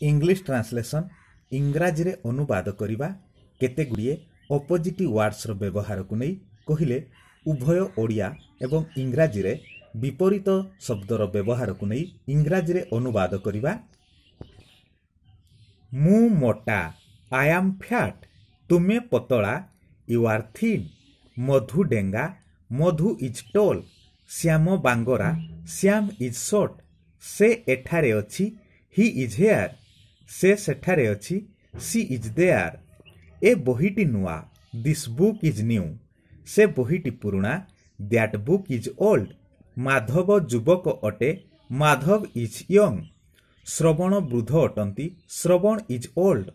English translation इंग्राजी रे अनुवाद करिबा केते गुड़िए अपोजिटिव वर्ड्स रो व्यवहार को नहीं कहिले उभय ओडिया एवं इंग्राजी रे विपरीत शब्दर व्यवहार को नहीं इंग्राजी रे अनुवाद करिबा। मु मोटा आई एम फैट, तुमे पतला यू आर थिन। मधु डेंगा मधु इज टॉल, श्याम बांगरा श्याम इज शॉर्ट। से एठारे अछि ही इज हेयर, से सेठारे अछि सी इज देयर। ए बहिटी नुआ दिस बुक इज न्यू, से बहिटी पुराना that book is old. Madhav युवक अटे माधव इज यंग। श्रवण वृद्ध अटंती श्रवण इज ओल्ड।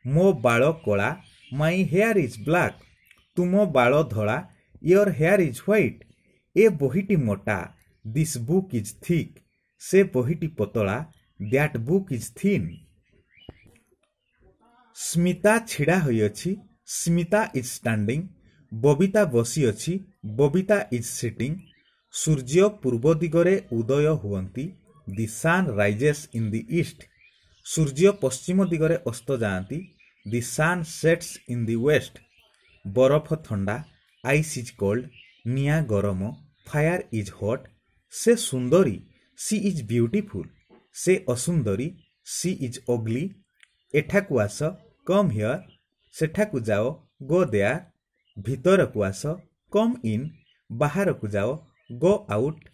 मो बाल कला माई हेयर इज ब्लैक, तुम बाल धला योर हेयर इज व्हाइट। ए बहिटी मोटा दिस बुक इज थिक, से बहिटी पतला that book is thin. Smita छिड़ा होई अछि, स्मिता इज स्टैंडिंग। बबिता बसी अछि, बबिता इज सिटिंग। सूर्य पूर्व दिगरे उदय हुअंती, the sun rises in the east. सूर्य पश्चिम दिगरे अस्त जाआंती, the sun sets in the west. बरफ ठंडा आइस इज कोल्ड, निया गरम फायर इज हॉट। से सुंदरी सी इज ब्यूटीफुल, से असुंदरी सी इज ओगली। एठाकु आस कम हियर, सेठाकु जाओ गो देयर। भीतर को आस कम इन, बाहर को जाओ गो आउट।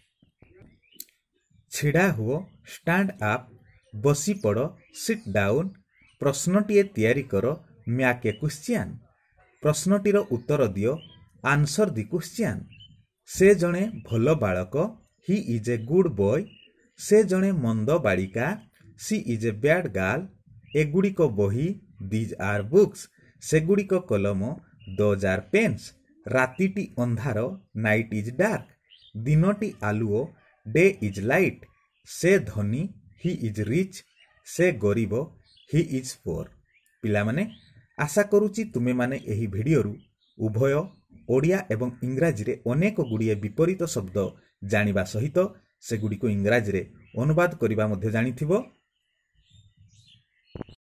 छिड़ा हुओ स्टैंड अप, बसी पड़ सिट डाउन। प्रश्नटीए तैयारी कर मैक ए क्वेश्चन, प्रश्नटीर उत्तर दियो आंसर द क्वेश्चन। से जणे भल बालक he is a good boy, से जणे मंद बालिका सी इज ए बैड गर्ल। एगुड़िक बही दीज आर बुक्स, सेगुड़िक कलम दोज आर पेन्स। रातिटी अंधार नाइट इज डार्क, दिनटी आलुओ डे इज लाइट। से धनी ही इज रिच, से गरीब ही इज पोर। पिला माने आशा करूची तुमे माने एही भिडियोरु उभय ओडिया एवं इंग्राजी रे अनेक गुड़िए विपरीत शब्द जानिबा सहित सेगुड़िको इंग्राजी रे अनुवाद करिबा मध्ये जानिथिबो।